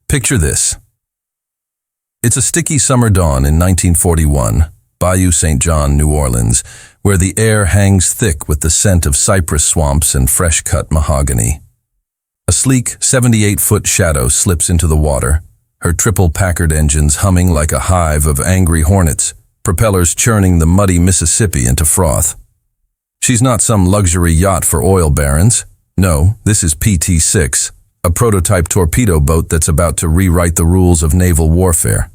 Picture this. It's a sticky summer dawn in 1941, Bayou St. John, New Orleans, where the air hangs thick with the scent of cypress swamps and fresh-cut mahogany. A sleek 78-foot shadow slips into the water, her triple Packard engines humming like a hive of angry hornets, propellers churning the muddy Mississippi into froth. She's not some luxury yacht for oil barons. No, this is PT-6, a prototype torpedo boat that's about to rewrite the rules of naval warfare.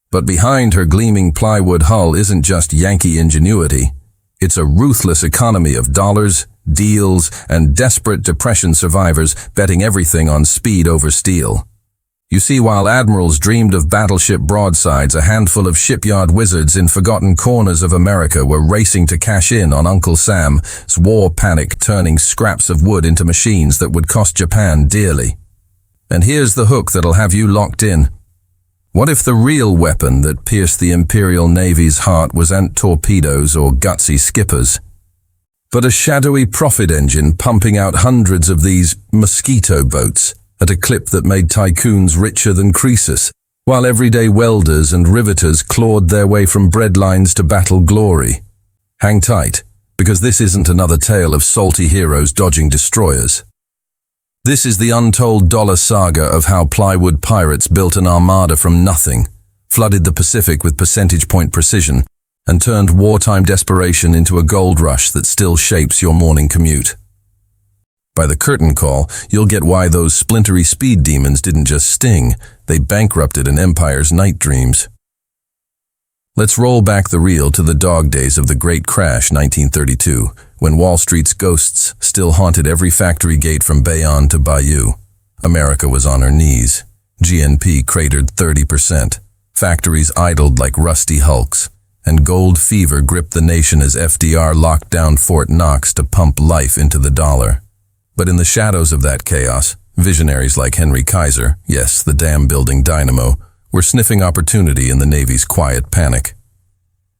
But behind her gleaming plywood hull isn't just Yankee ingenuity. It's a ruthless economy of dollars, deals, and desperate Depression survivors betting everything on speed over steel. You see, while admirals dreamed of battleship broadsides, a handful of shipyard wizards in forgotten corners of America were racing to cash in on Uncle Sam's war panic, turning scraps of wood into machines that would cost Japan dearly. And here's the hook that'll have you locked in. What if the real weapon that pierced the Imperial Navy's heart wasn't torpedoes or gutsy skippers, but a shadowy profit engine pumping out hundreds of these mosquito boats at a clip that made tycoons richer than Croesus, while everyday welders and riveters clawed their way from breadlines to battle glory? Hang tight, because this isn't another tale of salty heroes dodging destroyers. This is the untold dollar saga of how plywood pirates built an armada from nothing, flooded the Pacific with percentage point precision, and turned wartime desperation into a gold rush that still shapes your morning commute. By the curtain call, you'll get why those splintery speed demons didn't just sting, they bankrupted an empire's night dreams. Let's roll back the reel to the dog days of the Great Crash 1932, when Wall Street's ghosts still haunted every factory gate from Bayonne to Bayou. America was on her knees. GNP cratered 30%. Factories idled like rusty hulks, and gold fever gripped the nation as FDR locked down Fort Knox to pump life into the dollar. But in the shadows of that chaos, visionaries like Henry Kaiser, yes, the dam-building dynamo, were sniffing opportunity in the Navy's quiet panic.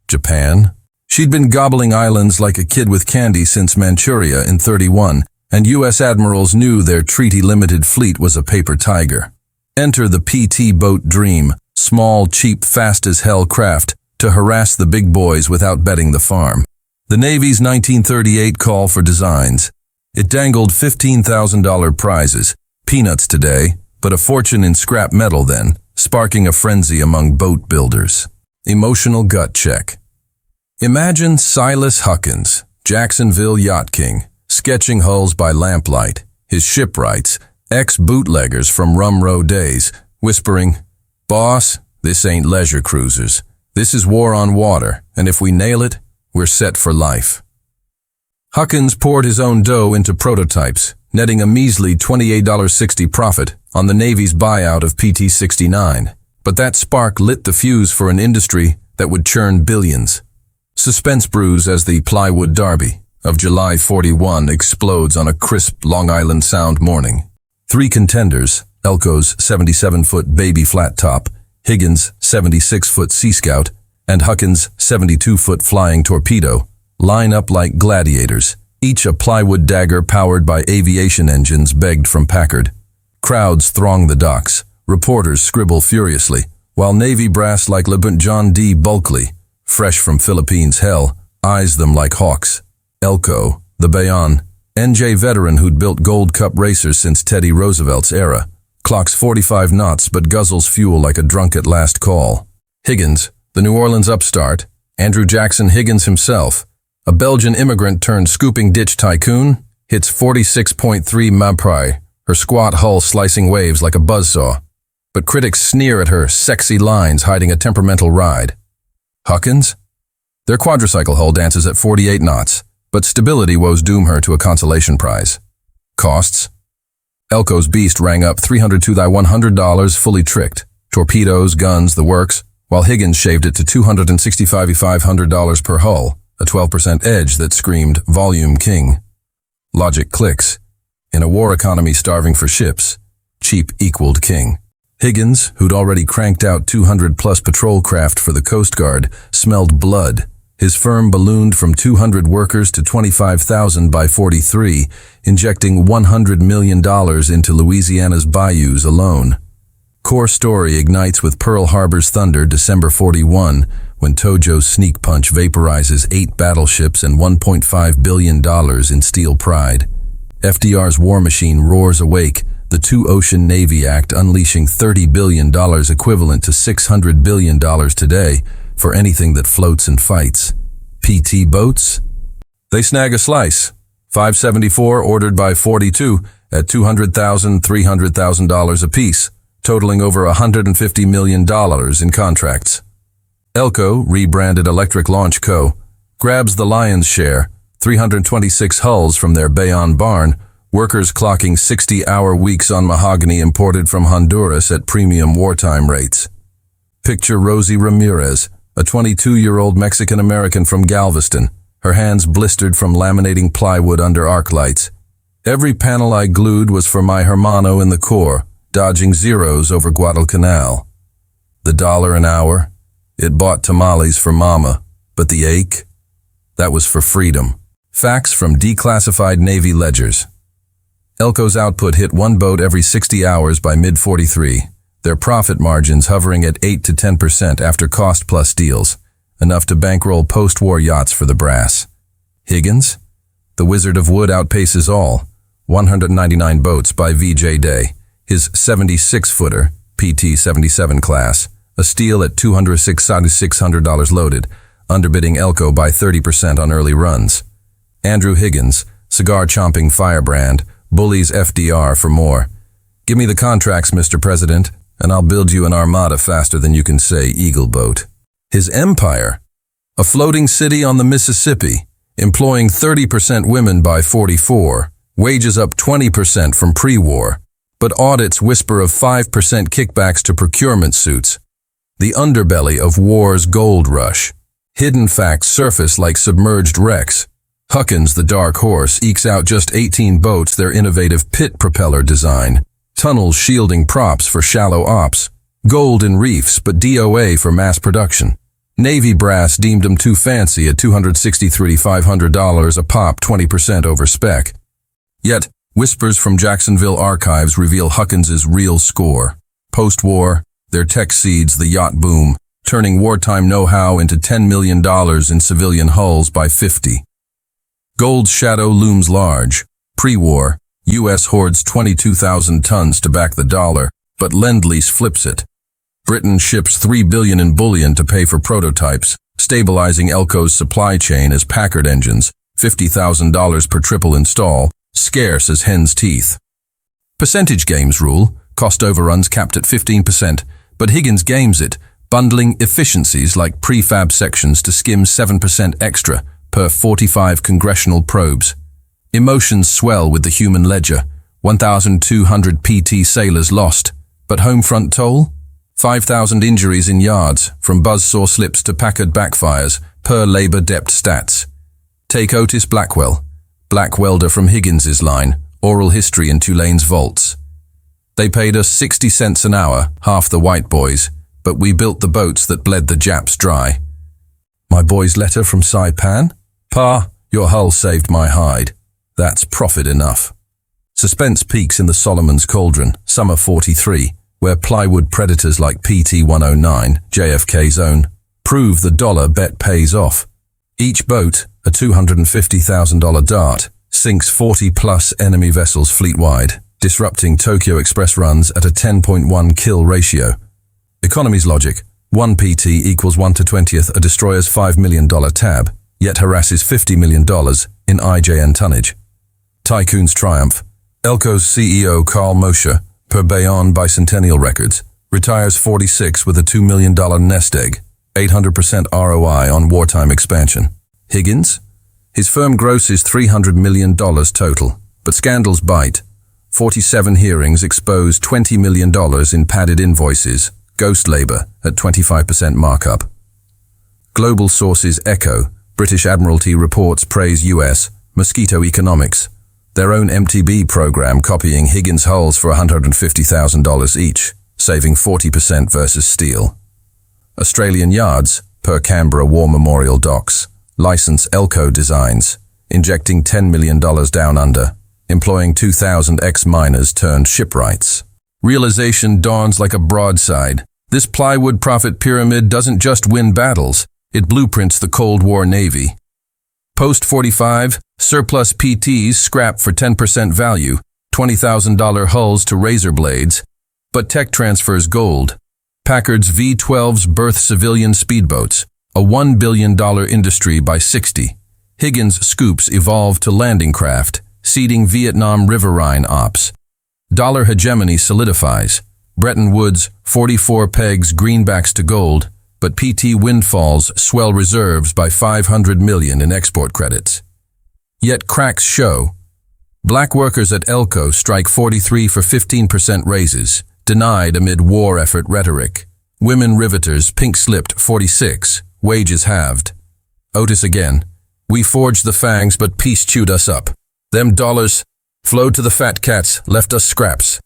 Japan? She'd been gobbling islands like a kid with candy since Manchuria in '31, and U.S. admirals knew their treaty-limited fleet was a paper tiger. Enter the PT boat dream, small, cheap, fast-as-hell craft to harass the big boys without betting the farm. The Navy's 1938 call for designs. It dangled $15,000 prizes, peanuts today, but a fortune in scrap metal then, sparking a frenzy among boat builders. Emotional gut check. Imagine Silas Huckins, Jacksonville yacht king, sketching hulls by lamplight, his shipwrights, ex-bootleggers from Rum Row days, whispering, "Boss, this ain't leisure cruisers. This is war on water, and if we nail it, we're set for life." Huckins poured his own dough into prototypes, netting a measly $28.60 profit on the Navy's buyout of PT-69. But that spark lit the fuse for an industry that would churn billions. Suspense brews as the Plywood Derby of July '41 explodes on a crisp Long Island Sound morning. Three contenders, Elko's 77-foot baby flat top, Higgins' 76-foot Sea Scout, and Huckins' 72-foot flying torpedo, line up like gladiators, each a plywood dagger powered by aviation engines begged from Packard. Crowds throng the docks, reporters scribble furiously, while Navy brass like Lieutenant John D. Bulkley, fresh from Philippines hell, eyes them like hawks. Elko, the Bayonne, NJ veteran who'd built Gold Cup racers since Teddy Roosevelt's era, clocks 45 knots but guzzles fuel like a drunk at last call. Higgins, the New Orleans upstart, Andrew Jackson Higgins himself, a Belgian immigrant turned scooping ditch tycoon, hits 46.3 mph, her squat hull slicing waves like a buzzsaw. But critics sneer at her sexy lines hiding a temperamental ride. Huckins? Their quadricycle hull dances at 48 knots, but stability woes doom her to a consolation prize. Costs? Elko's beast rang up $302,100 fully tricked, torpedoes, guns, the works, while Higgins shaved it to $265,500 per hull, a 12% edge that screamed volume king. Logic clicks. In a war economy starving for ships, cheap equaled king. Higgins, who'd already cranked out 200-plus patrol craft for the Coast Guard, smelled blood. His firm ballooned from 200 workers to 25,000 by '43, injecting $100 million into Louisiana's bayous alone. Core story ignites with Pearl Harbor's thunder December 41, when Tojo's sneak punch vaporizes 8 battleships and $1.5 billion in steel pride. FDR's war machine roars awake, the Two-Ocean Navy Act unleashing $30 billion equivalent to $600 billion today for anything that floats and fights. PT boats? They snag a slice. 574 ordered by 42 at $200,000, $300,000 apiece, totaling over $150 million in contracts. Elco, rebranded Electric Launch Co., grabs the lion's share, 326 hulls from their Bayonne barn, workers clocking 60-hour weeks on mahogany imported from Honduras at premium wartime rates. Picture Rosie Ramirez, a 22-year-old Mexican-American from Galveston, her hands blistered from laminating plywood under arc lights. Every panel I glued was for my hermano in the Corps, dodging zeros over Guadalcanal. The $1 an hour? It bought tamales for mama, but the ache? That was for freedom. Facts from declassified Navy ledgers. Elco's output hit 1 boat every 60 hours by mid-43, their profit margins hovering at 8 to 10% after cost-plus deals, enough to bankroll post-war yachts for the brass. Higgins? The Wizard of Wood outpaces all, 199 boats by VJ Day, his 76-footer, PT-77 class, a steal at $206,600 loaded, underbidding Elco by 30% on early runs. Andrew Higgins, cigar-chomping firebrand, bullies FDR for more. Give me the contracts, Mr. President, and I'll build you an armada faster than you can say Eagle Boat. His empire? A floating city on the Mississippi, employing 30% women by 44, wages up 20% from pre-war, but audits whisper of 5% kickbacks to procurement suits. The underbelly of war's gold rush. Hidden facts surface like submerged wrecks. Huckins, the dark horse, ekes out just 18 boats their innovative pit propeller design. Tunnels shielding props for shallow ops. Gold in reefs, but DOA for mass production. Navy brass deemed them too fancy at $263,500 a pop, 20% over spec. Yet, whispers from Jacksonville archives reveal Huckins's real score. Post-war, their tech seeds the yacht boom, turning wartime know-how into $10 million in civilian hulls by 50. Gold's shadow looms large. Pre-war, U.S. hoards 22,000 tons to back the dollar, but Lend-Lease flips it. Britain ships $3 billion in bullion to pay for prototypes, stabilizing Elco's supply chain as Packard engines, $50,000 per triple install, scarce as hen's teeth. Percentage games rule, cost overruns capped at 15%, but Higgins games it, bundling efficiencies like prefab sections to skim 7% extra per 45 congressional probes. Emotions swell with the human ledger, 1,200 PT sailors lost, but home front toll? 5,000 injuries in yards, from buzzsaw slips to Packard backfires, per labor depth stats. Take Otis Blackwell, black welder from Higgins's line, oral history in Tulane's vaults. They paid us 60 cents an hour, half the white boys, but we built the boats that bled the Japs dry. My boy's letter from Saipan? Pa, your hull saved my hide. That's profit enough. Suspense peaks in the Solomon's Cauldron, summer 43, where plywood predators like PT-109, JFK's own, prove the dollar bet pays off. Each boat, a $250,000 dart, sinks 40-plus enemy vessels fleet-wide, disrupting Tokyo Express runs at a 10.1 kill ratio. Economy's logic, 1 PT equals 1 to 20th a destroyer's $5 million tab, yet harasses $50 million in IJN tonnage. Tycoon's triumph. Elco's CEO Carl Mosher, per Bayonne Bicentennial Records, retires 46 with a $2 million nest egg, 800% ROI on wartime expansion. Higgins? His firm grosses $300 million total, but scandals bite. 47 hearings expose $20 million in padded invoices, ghost labor at 25% markup. Global sources echo, British Admiralty reports praise US, Mosquito Economics, their own MTB program copying Higgins hulls for $150,000 each, saving 40% versus steel. Australian yards, per Canberra War Memorial Docks, license Elco designs, injecting $10 million down under, employing 2,000 ex-miners turned shipwrights. Realization dawns like a broadside. This plywood profit pyramid doesn't just win battles, it blueprints the Cold War Navy. Post-45, surplus PTs scrap for 10% value, $20,000 hulls to razor blades, but tech transfers gold. Packard's V-12s birth civilian speedboats, a $1 billion industry by 60. Higgins scoops evolve to landing craft, seeding Vietnam riverine ops. Dollar hegemony solidifies. Bretton Woods, 44 pegs greenbacks to gold, but PT windfalls swell reserves by $500 million in export credits. Yet cracks show. Black workers at Elko strike 43 for 15% raises, denied amid war effort rhetoric. Women riveters pink-slipped 46, wages halved. Otis again. We forged the fangs, but peace chewed us up. Them dollars flowed to the fat cats, left us scraps.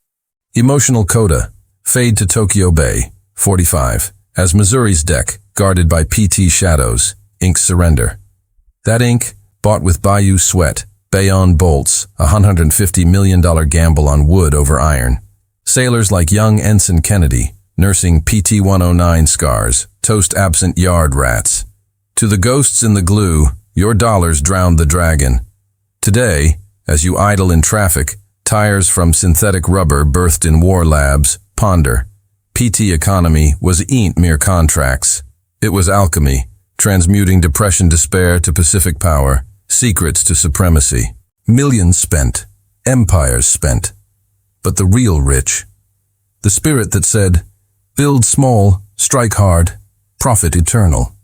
Emotional coda. Fade to Tokyo Bay, 45. As Missouri's deck, guarded by PT shadows, inks surrender. That ink, bought with Bayou sweat, Bayonne bolts, a $150 million gamble on wood over iron. Sailors like young Ensign Kennedy, nursing PT-109 scars, toast absent yard rats. To the ghosts in the glue, your dollars drowned the dragon. Today, as you idle in traffic, tires from synthetic rubber birthed in war labs, ponder. PT economy ain't mere contracts. It was alchemy, transmuting depression despair to Pacific power, secrets to supremacy. Millions spent, empires spent. But the real rich, the spirit that said, build small, strike hard, profit eternal.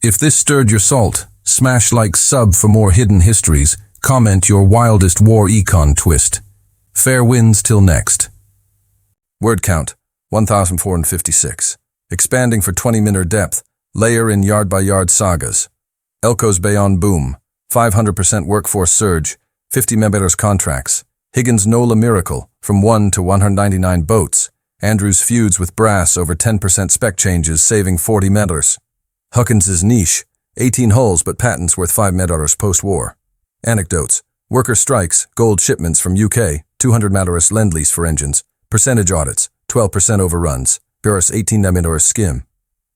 If this stirred your salt, smash like sub for more hidden histories, comment your wildest war econ twist. Fair winds till next. Word count, 1,456. Expanding for 20-minute depth, layer in yard-by-yard sagas. Elko's Bayonne boom, 500% workforce surge, 50 members contracts. Higgins' NOLA miracle, from 1 to 199 boats. Andrews feuds with brass over 10% spec changes, saving 40 members. Huckins' niche, 18 hulls but patents worth $5 million post-war. Anecdotes, worker strikes, gold shipments from UK, 200 Matterus Lend-Lease for engines. Percentage audits, 12% overruns. Burris 18 million skim.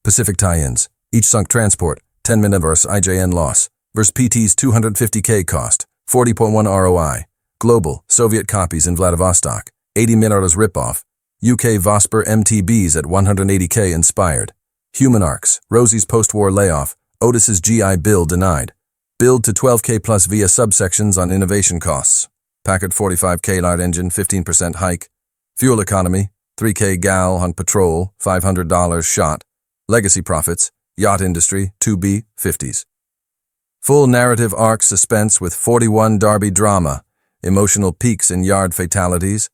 Pacific tie-ins, each sunk transport, 10 million IJN loss. Versus PT's 250K cost, 40.1 ROI. Global, Soviet copies in Vladivostok, 80 million ripoff. UK Vosper MTBs at 180K inspired. Human arcs, Rosie's post-war layoff, Otis's GI Bill denied. Build to 12K plus via subsections on innovation costs. Packard 45K light engine, 15% hike. Fuel economy, 3K gal on patrol, $500 shot. Legacy profits, yacht industry, 2B, 50s. Full narrative arc suspense with 41 Derby drama. Emotional peaks in yard fatalities,